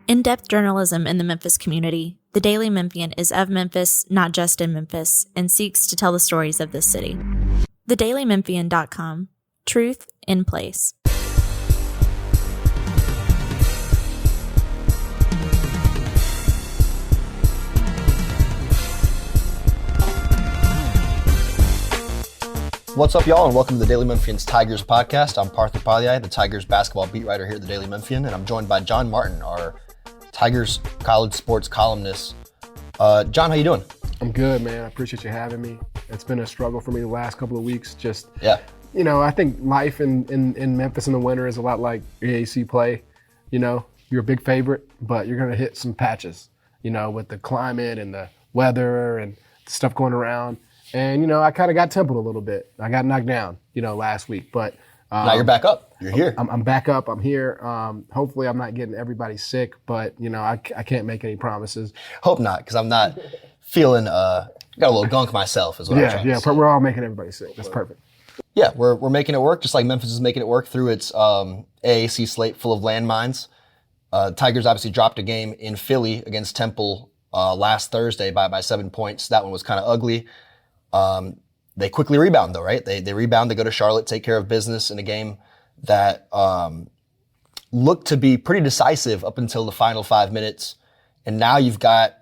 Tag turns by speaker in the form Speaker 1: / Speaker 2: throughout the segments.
Speaker 1: In-depth journalism in the Memphis community, the Daily Memphian is of Memphis, not just in Memphis, and seeks to tell the stories of this city. TheDailyMemphian.com. Truth in place.
Speaker 2: What's up, y'all, and welcome to the Daily Memphian's Tigers podcast. I'm Parth Upadhyaya, the Tigers basketball beat writer here at the Daily Memphian, and I'm joined by John Martin, our Tigers college sports columnist. John, how you doing?
Speaker 3: I'm good, man. I appreciate you having me. It's been a struggle for me the last couple of weeks. I think life in Memphis in the winter is a lot like AAC play. You know, you're a big favorite, but you're going to hit some patches, you know, with the climate and the weather and stuff going around. And, you know, I kind of got templed a little bit. I got knocked down, you know, last week. But
Speaker 2: now you're back up. You're here.
Speaker 3: I'm back up. I'm here. Hopefully I'm not getting everybody sick, but, you know, I can't make any promises.
Speaker 2: Hope not, because I'm not feeling, got a little gunk myself is what I'm trying to say.
Speaker 3: We're all making everybody sick. That's perfect.
Speaker 2: Yeah, we're making it work, just like Memphis is making it work through its AAC slate full of landmines. Tigers obviously dropped a game in Philly against Temple last Thursday by 7 points. That one was kind of ugly. They quickly rebound though, right? They rebound, they go to Charlotte, take care of business in a game that looked to be pretty decisive up until the final 5 minutes. And now you've got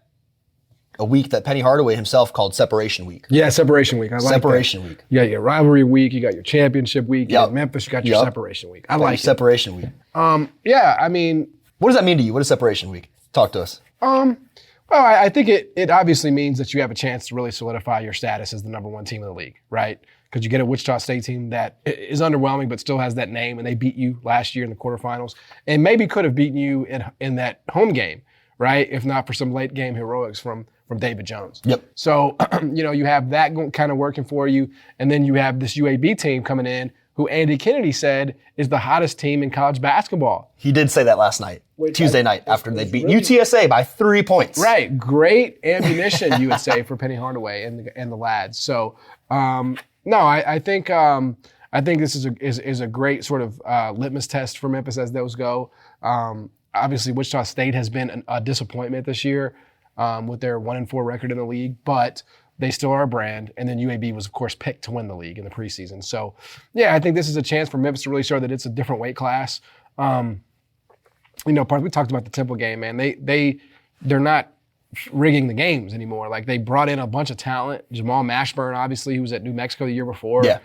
Speaker 2: a week that Penny Hardaway himself called Separation Week.
Speaker 3: Yeah, Separation Week. I like
Speaker 2: Separation Week.
Speaker 3: You got your rivalry week, you got your championship week, you got Memphis, you got your Separation Week. I like
Speaker 2: Separation Week.
Speaker 3: I mean,
Speaker 2: what does that mean to you? What is Separation Week? Talk to us.
Speaker 3: Well, I think it obviously means that you have a chance to really solidify your status as the number one team in the league, right? Because you get a Wichita State team that is underwhelming but still has that name, and they beat you last year in the quarterfinals, and maybe could have beaten you in that home game, right? If not for some late game heroics from David Jones.
Speaker 2: Yep.
Speaker 3: So, you know, you have that kind of working for you, and then you have this UAB team coming in who Andy Kennedy said is the hottest team in college basketball.
Speaker 2: He did say that last night, Tuesday night, after they beat UTSA by 3 points.
Speaker 3: Right. Great ammunition, you would say, for Penny Hardaway and the lads. So, I think this is a great sort of litmus test for Memphis as those go. Obviously, Wichita State has been a disappointment this year with their 1-4 record in the league, but they still are a brand. And then UAB was, of course, picked to win the league in the preseason. So, yeah, I think this is a chance for Memphis to really show that it's a different weight class. We talked about the Temple game, man. They're not rigging the games anymore. Like, they brought in a bunch of talent. Jamal Mashburn, obviously, who was at New Mexico the year before.
Speaker 2: Yeah.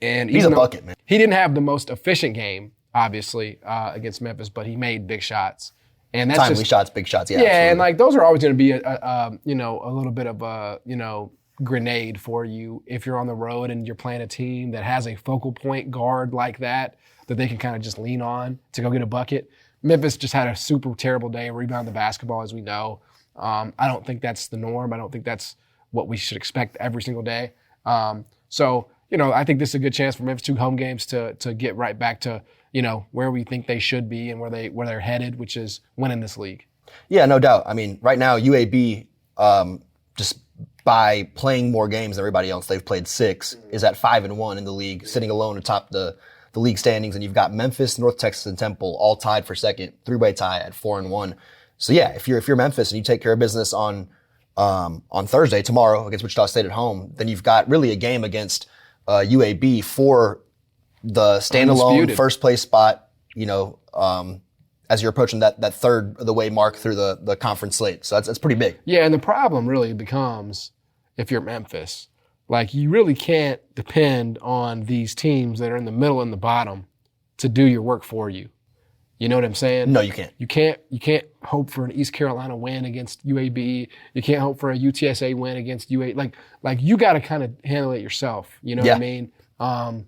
Speaker 3: And
Speaker 2: he's a bucket, man.
Speaker 3: He didn't have the most efficient game, obviously, against Memphis, but he made big shots. And that's
Speaker 2: timely shots, big shots, yeah.
Speaker 3: Yeah,
Speaker 2: absolutely.
Speaker 3: and like those are always going to be a little bit of a grenade for you if you're on the road and you're playing a team that has a focal point guard like that they can kind of just lean on to go get a bucket. Memphis just had a super terrible day and rebound the basketball, as we know. I don't think that's the norm. I don't think that's what we should expect every single day. I think this is a good chance for Memphis, 2 home games to get right back to, you know, where we think they should be and where they're headed, which is winning this league.
Speaker 2: Yeah, no doubt. I mean, right now, UAB, just by playing more games than everybody else, they've played 6, is at 5-1 in the league, sitting alone atop the league standings. And you've got Memphis, North Texas, and Temple all tied for second, 3-way tie at 4-1. So yeah, if you're Memphis and you take care of business on Thursday, tomorrow, against Wichita State at home, then you've got really a game against UAB for the standalone
Speaker 3: Undisputed
Speaker 2: first place spot, you know, as you're approaching that third of the way mark through the conference slate. So that's pretty big.
Speaker 3: Yeah, and the problem really becomes, if you're Memphis, like, you really can't depend on these teams that are in the middle and the bottom to do your work for you. You know what I'm saying?
Speaker 2: No, you can't.
Speaker 3: You can't hope for an East Carolina win against UAB. You can't hope for a UTSA win against UAB. Like you got to kind of handle it yourself. You know what I mean? And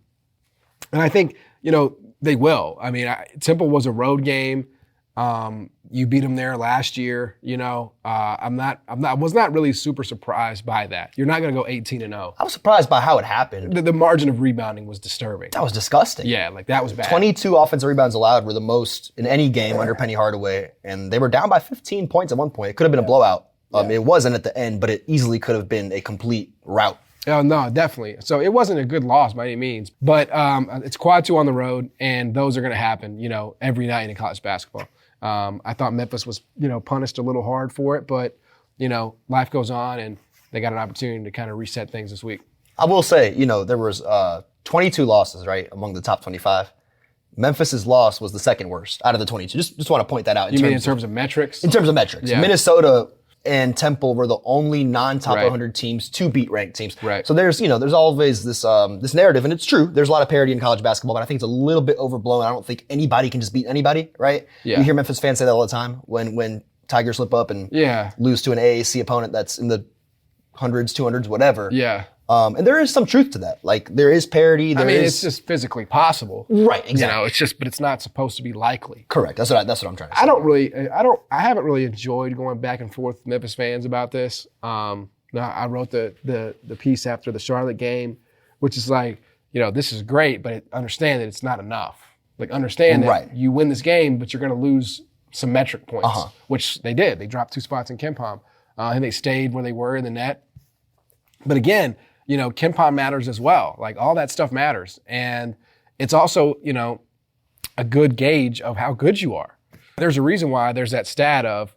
Speaker 3: I think, you know, they will. I mean, Temple was a road game. You beat them there last year. You know, I was not really super surprised by that. You're not going to go 18-0.
Speaker 2: I was surprised by how it happened.
Speaker 3: The margin of rebounding was disturbing.
Speaker 2: That was disgusting.
Speaker 3: Yeah, like that was bad.
Speaker 2: 22 offensive rebounds allowed were the most in any game under Penny Hardaway, and they were down by 15 points at one point. It could have been a blowout. It wasn't at the end, but it easily could have been a complete rout.
Speaker 3: Oh, no, definitely. So it wasn't a good loss by any means, but it's quad 2 on the road, and those are going to happen, you know, every night in college basketball. I thought Memphis was, punished a little hard for it, but, life goes on and they got an opportunity to kind of reset things this week.
Speaker 2: I will say, there was 22 losses, right, among the top 25. Memphis's loss was the second worst out of the 22. Just want to point that out.
Speaker 3: In terms of metrics?
Speaker 2: In terms of metrics.
Speaker 3: Yeah.
Speaker 2: Minnesota and Temple were the only non-top
Speaker 3: Right.
Speaker 2: 100 teams to beat ranked teams.
Speaker 3: Right.
Speaker 2: So there's always this narrative, and it's true. There's a lot of parity in college basketball, but I think it's a little bit overblown. I don't think anybody can just beat anybody, right?
Speaker 3: Yeah.
Speaker 2: You hear Memphis fans say that all the time when Tigers slip up and lose to an AAC opponent that's in the hundreds, 200s, whatever.
Speaker 3: Yeah.
Speaker 2: And there is some truth to that. Like, there is parity.
Speaker 3: It's just physically possible.
Speaker 2: Right, exactly.
Speaker 3: But it's not supposed to be likely.
Speaker 2: Correct. That's what I'm trying to say.
Speaker 3: I haven't really enjoyed going back and forth with Memphis fans about this. Now I wrote the piece after the Charlotte game, which is like, this is great, but understand that it's not enough. Like, understand that you win this game, but you're going to lose some metric points, which they did. They dropped 2 spots in KenPom, and they stayed where they were in the net. But again, KenPom matters as well. Like, all that stuff matters. And it's also, a good gauge of how good you are. There's a reason why there's that stat of,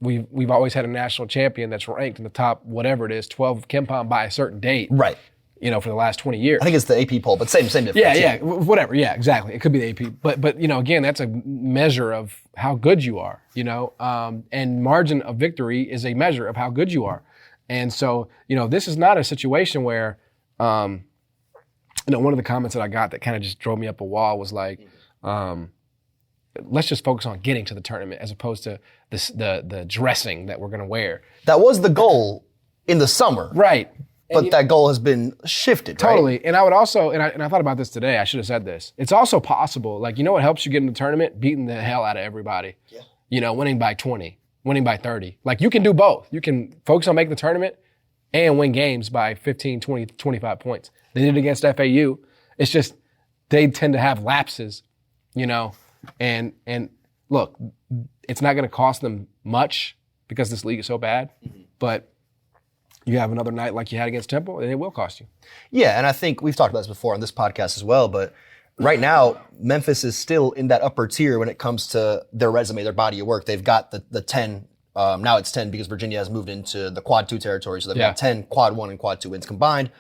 Speaker 3: we've always had a national champion that's ranked in the top, whatever it is, 12 KenPom by a certain date.
Speaker 2: Right.
Speaker 3: For the last 20 years.
Speaker 2: I think it's the AP poll, but same difference.
Speaker 3: Yeah, whatever. Yeah, exactly. It could be the AP. But again, that's a measure of how good you are, and margin of victory is a measure of how good you are. And so, this is not a situation where, one of the comments that I got that kind of just drove me up a wall was like, let's just focus on getting to the tournament as opposed to the dressing that we're going to wear.
Speaker 2: That was the goal in the summer.
Speaker 3: Right.
Speaker 2: But that goal has been shifted,
Speaker 3: totally.
Speaker 2: Right?
Speaker 3: And I would also, and I thought about this today, I should have said this. It's also possible, like, what helps you get in the tournament? Beating the hell out of everybody. Yeah. Winning by 20, winning by 30. Like, you can do both. You can focus on making the tournament and win games by 15, 20, 25 points. They did it against FAU. It's just, they tend to have lapses, and look, it's not going to cost them much because this league is so bad, but you have another night like you had against Temple, and it will cost you.
Speaker 2: Yeah, and I think we've talked about this before on this podcast as well, but right now, Memphis is still in that upper tier when it comes to their resume, their body of work. They've got the 10, now it's 10 because Virginia has moved into the quad 2 territory, so they've got 10 quad 1 and quad 2 wins combined.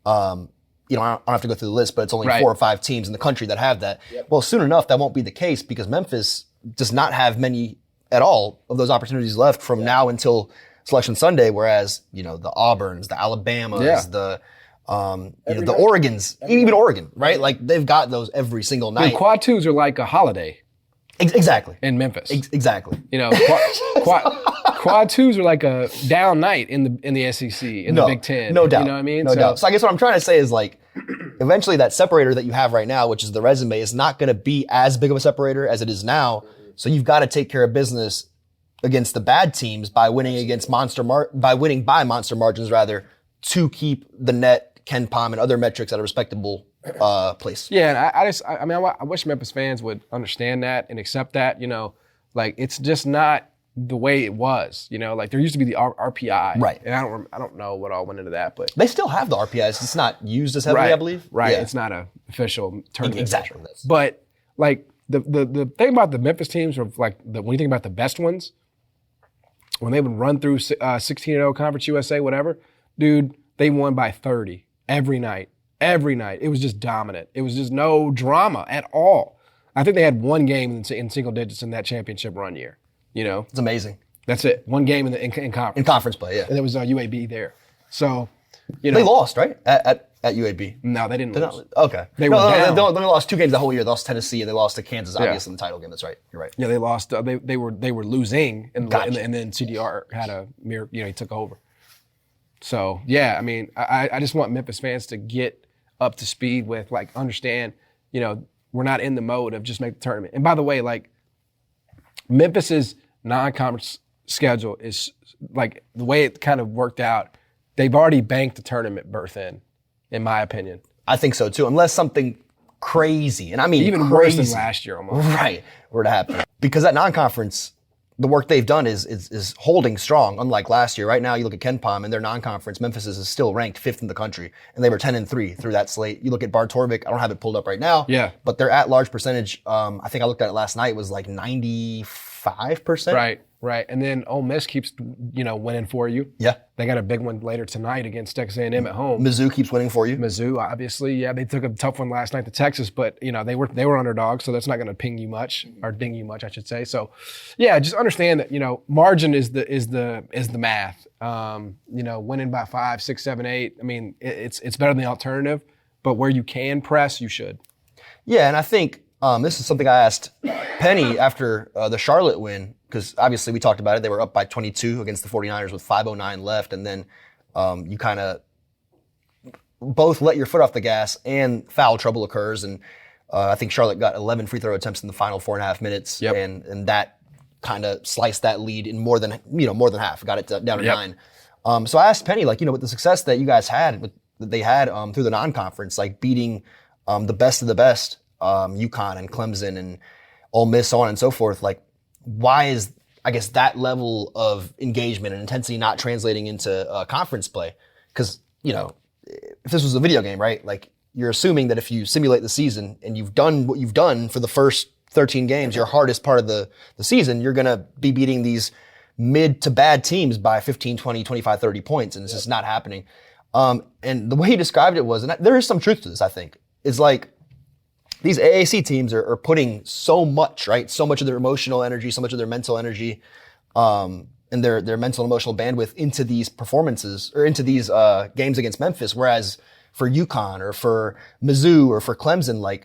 Speaker 2: I don't have to go through the list, but it's only 4 or 5 teams in the country that have that. Yep. Well, soon enough, that won't be the case because Memphis does not have many at all of those opportunities left from now until Selection Sunday, whereas, the Auburns, the Alabamas, the Oregons, even Oregon, right? Like, they've got those every single night.
Speaker 3: Dude, quad 2s are like a holiday.
Speaker 2: Exactly.
Speaker 3: In Memphis.
Speaker 2: Exactly.
Speaker 3: Quad 2s are like a down night in the SEC, in the Big Ten.
Speaker 2: No doubt.
Speaker 3: You know what I mean?
Speaker 2: No doubt. So I guess what I'm trying to say is, like, eventually that separator that you have right now, which is the resume, is not going to be as big of a separator as it is now. So you've got to take care of business against the bad teams by winning by monster margins rather, to keep the net, KenPom, and other metrics at a respectable place.
Speaker 3: Yeah, and I wish Memphis fans would understand that and accept that. Like, it's just not the way it was. Like, there used to be the RPI,
Speaker 2: right?
Speaker 3: And I don't know what all went into that, but
Speaker 2: they still have the RPI. It's just not used as heavily, I believe.
Speaker 3: Right.
Speaker 2: Yeah.
Speaker 3: It's not an official tournament.
Speaker 2: Exactly.
Speaker 3: But like the thing about the Memphis teams, or like when you think about the best ones, when they would run through 16-0 Conference USA, whatever, dude, they won by 30 every night. Every night. It was just dominant. It was just no drama at all. I think they had one game in single digits in that championship run year.
Speaker 2: It's amazing.
Speaker 3: That's it. One game in conference.
Speaker 2: In conference play, yeah.
Speaker 3: And there was UAB there. So,
Speaker 2: they lost, right? At UAB.
Speaker 3: No, they didn't lose.
Speaker 2: Okay.
Speaker 3: They were down.
Speaker 2: They only lost 2 games the whole year. They lost to Tennessee and they lost to Kansas, obviously, in the title game. That's right. You're right.
Speaker 3: Yeah, they lost. They were losing, and then CDR had a mirror. He took over. So yeah, I just want Memphis fans to get up to speed with, like, understand. We're not in the mode of just make the tournament. And by the way, like, Memphis's non-conference schedule is, like, the way it kind of worked out. They've already banked the tournament berth in my opinion.
Speaker 2: I think so too, unless something crazy, and I mean
Speaker 3: even
Speaker 2: crazy,
Speaker 3: worse than last year almost.
Speaker 2: Right, were to happen. Because that non-conference, the work they've done is holding strong, unlike last year. Right now, you look at KenPom and their non-conference, Memphis is still ranked 5th in the country, and they were 10-3 through that slate. You look at Bar Torvik, I don't have it pulled up right now, but their at-large percentage, I think I looked at it last night, was like 95%.
Speaker 3: Right. And then Ole Miss keeps, winning for you.
Speaker 2: Yeah.
Speaker 3: They got a big one later tonight against Texas A&M at home.
Speaker 2: Mizzou keeps winning for you.
Speaker 3: Mizzou, obviously, they took a tough one last night to Texas, but they were underdogs, so that's not going to ding you much, I should say. So, just understand that margin is the math. Winning by 5, 6, 7, 8. I mean, it's better than the alternative, but where you can press, you should.
Speaker 2: Yeah, and I think this is something I asked Penny after the Charlotte win, because obviously we talked about it. They were up by 22 against the 49ers with 5:09 left, and then you kind of both let your foot off the gas and foul trouble occurs. And I think Charlotte got 11 free throw attempts in the final 4.5 minutes, and that kind of sliced that lead in more than half, got it down to 9. So I asked Penny, with the success that you guys had, that they had through the non-conference, beating the best of the best, UConn and Clemson and Ole Miss, so on and so forth, why is, I guess, that level of engagement and intensity not translating into conference play? Because, if this was a video game, right, you're assuming that if you simulate the season and you've done what you've done for the first 13 games, your hardest part of the season, you're going to be beating these mid to bad teams by 15, 20, 25, 30 points, and it's just not happening. And the way he described it was, and there is some truth to this, I think, is these AAC teams are putting so much, right? So much of their emotional energy, so much of their mental energy, and their mental and emotional bandwidth into these performances or into these games against Memphis. Whereas for UConn or for Mizzou or for Clemson,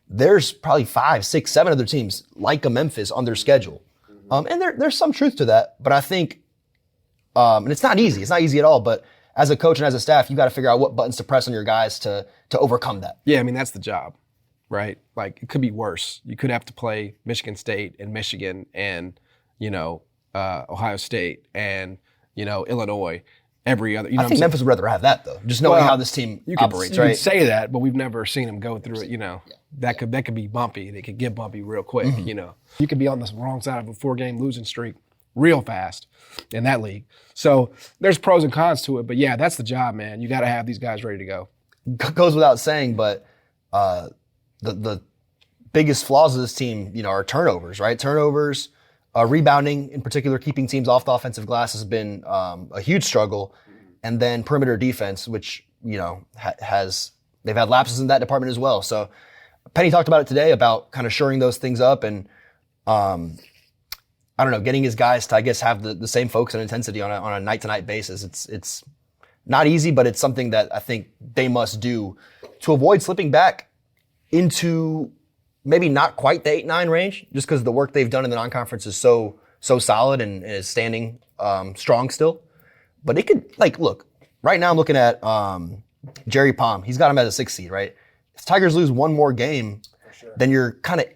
Speaker 2: there's probably 5, 6, 7 other teams like a Memphis on their schedule. And there's some truth to that, but I think, and it's not easy. It's not easy at all, but as a coach and as a staff, you got to figure out what buttons to press on your guys to overcome that.
Speaker 3: Yeah, I mean, that's the job. Right? It could be worse. You could have to play Michigan State and Michigan and, Ohio State and, Illinois every other.
Speaker 2: I think Memphis would rather have that, though, just knowing how this team operates, right?
Speaker 3: You could say that, but we've never seen them go through it, That could be bumpy. They could get bumpy real quick, You could be on the wrong side of a 4-game losing streak real fast in that league. So there's pros and cons to it, but that's the job, man. You got to have these guys ready to go.
Speaker 2: Goes without saying, but the biggest flaws of this team, are turnovers, right? Turnovers, rebounding in particular, keeping teams off the offensive glass has been a huge struggle. And then perimeter defense, which, they've had lapses in that department as well. So Penny talked about it today about kind of shoring those things up and, getting his guys to, I guess, have the same focus and intensity on a night-to-night basis. It's not easy, but it's something that I think they must do to avoid slipping back into maybe not quite the 8-9 range, just because the work they've done in the non-conference is so solid and is standing strong still. But it could, look, right now I'm looking at Jerry Palm. He's got him as a 6th seed, right? If Tigers lose one more game, then you're kind of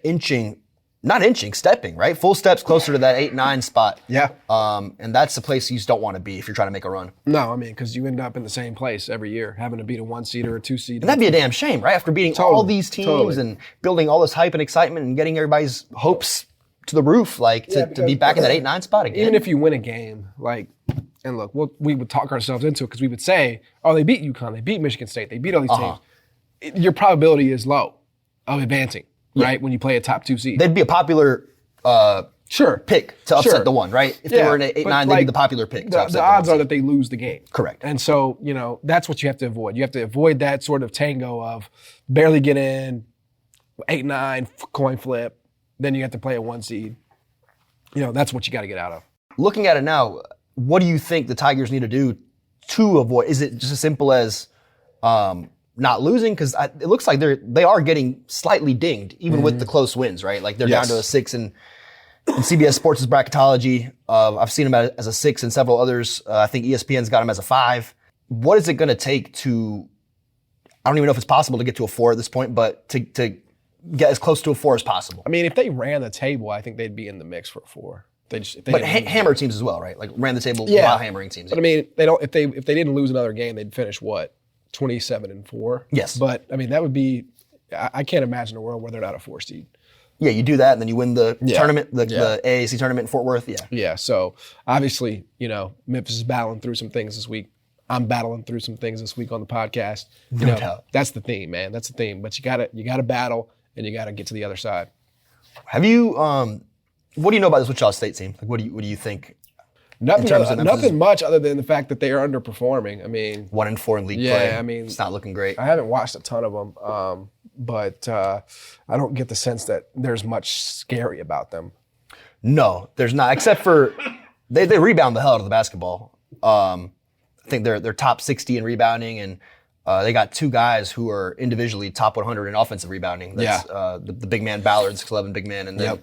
Speaker 2: stepping, right? Full steps closer to that 8-9 spot.
Speaker 3: Yeah.
Speaker 2: And that's the place you just don't want to be if you're trying to make a run.
Speaker 3: No, I mean, because you end up in the same place every year, having to beat a 1-seed or a 2-seed.
Speaker 2: And that'd be a damn shame, right? After beating all these teams and building all this hype and excitement and getting everybody's hopes to the roof, to be back in that 8-9 spot again.
Speaker 3: Even if you win a game, and look, we would talk ourselves into it because we would say, oh, they beat UConn, they beat Michigan State, they beat all these teams. Your probability is low of advancing, right? When you play a top 2 seed.
Speaker 2: They'd be a popular pick to upset the one, right? If they were in an 8-9, they'd be the popular pick.
Speaker 3: The odds are that they lose the game.
Speaker 2: Correct.
Speaker 3: And so, that's what you have to avoid. You have to avoid that sort of tango of barely get in, 8-9, coin flip, then you have to play a 1 seed. That's what you got to get out of.
Speaker 2: Looking at it now, what do you think the Tigers need to do to avoid? Is it just as simple as not losing? Because it looks like they are getting slightly dinged, even with the close wins, right? They're down to a 6 in CBS Sports' bracketology. I've seen them as a 6 and several others. I think ESPN's got them as a 5. What is it going to take to, I don't even know if it's possible to get to a 4 at this point, but to get as close to a 4 as possible?
Speaker 3: I mean, if they ran the table, I think they'd be in the mix for a 4.
Speaker 2: But hammer teams as well, right? Ran the table while hammering teams.
Speaker 3: But I mean, if they didn't lose another game, they'd finish what? 27-4.
Speaker 2: Yes.
Speaker 3: But I mean, that would be. I can't imagine a world where they're not a 4 seed.
Speaker 2: Yeah, you do that, and then you win the tournament, the AAC tournament in Fort Worth. Yeah.
Speaker 3: Yeah. So obviously, Memphis is battling through some things this week. I'm battling through some things this week on the podcast.
Speaker 2: No doubt.
Speaker 3: That's the theme, man. That's the theme. But you gotta battle, and you gotta get to the other side.
Speaker 2: Have you? What do you know about this Wichita State team? Like, what do you think?
Speaker 3: Nothing much other than the fact that they are underperforming. I mean,
Speaker 2: 1-4 in league play.
Speaker 3: I mean,
Speaker 2: it's not looking great.
Speaker 3: I haven't watched a ton of them, but I don't get the sense that there's much scary about them.
Speaker 2: No, there's not, except for they rebound the hell out of the basketball. I think they're top 60 in rebounding, and they got two guys who are individually top 100 in offensive rebounding. That's the big man Ballard's 6'11" big man, and then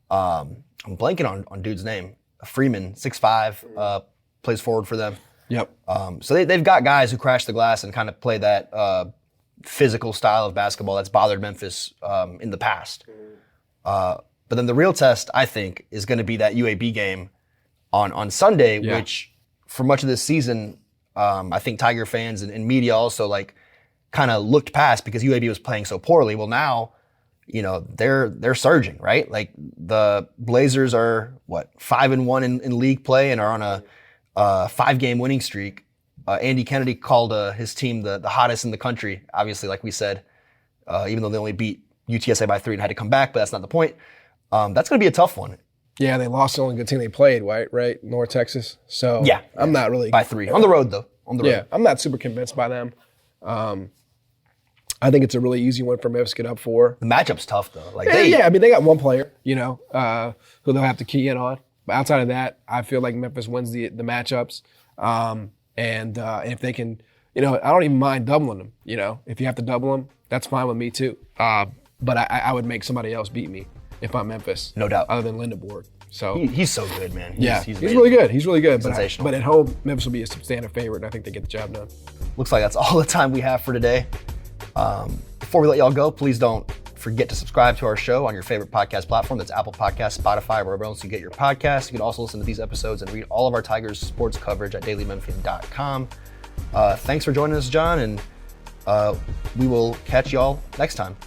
Speaker 2: I'm blanking on dude's name. Freeman, 6'5", plays forward for them.
Speaker 3: Yep.
Speaker 2: So they've got guys who crash the glass and kind of play that physical style of basketball that's bothered Memphis in the past. But then the real test, I think, is going to be that UAB game on Sunday, which for much of this season, I think Tiger fans and media also kind of looked past because UAB was playing so poorly. Well, now, they're surging, right? Like the Blazers are 5-1 in league play and are on a 5-game winning streak. Andy Kennedy called his team the hottest in the country, obviously, like we said, even though they only beat UTSA by 3 and had to come back, but that's not the point. That's going to be a tough one.
Speaker 3: Yeah, they lost the only good team they played, right? North Texas. So I'm not really
Speaker 2: by 3 on the road though.
Speaker 3: Yeah, I'm not super convinced by them. I think it's a really easy one for Memphis to get up for.
Speaker 2: The matchup's tough though.
Speaker 3: I mean they got one player, who they'll have to key in on. But outside of that, I feel like Memphis wins the matchups. And if they can, I don't even mind doubling them. If you have to double them, that's fine with me too. But I would make somebody else beat me if I'm Memphis.
Speaker 2: No doubt.
Speaker 3: Other than Lindenborg. So
Speaker 2: he's so good, man.
Speaker 3: He's really good. He's really good.
Speaker 2: Sensational.
Speaker 3: But at home, Memphis will be a substantive favorite, and I think they get the job done.
Speaker 2: Looks like that's all the time we have for today. Before we let y'all go, please don't forget to subscribe to our show on your favorite podcast platform. That's Apple Podcasts, Spotify, wherever else you get your podcasts. You can also listen to these episodes and read all of our Tigers sports coverage at dailymemphian.com. Thanks for joining us, John, and we will catch y'all next time.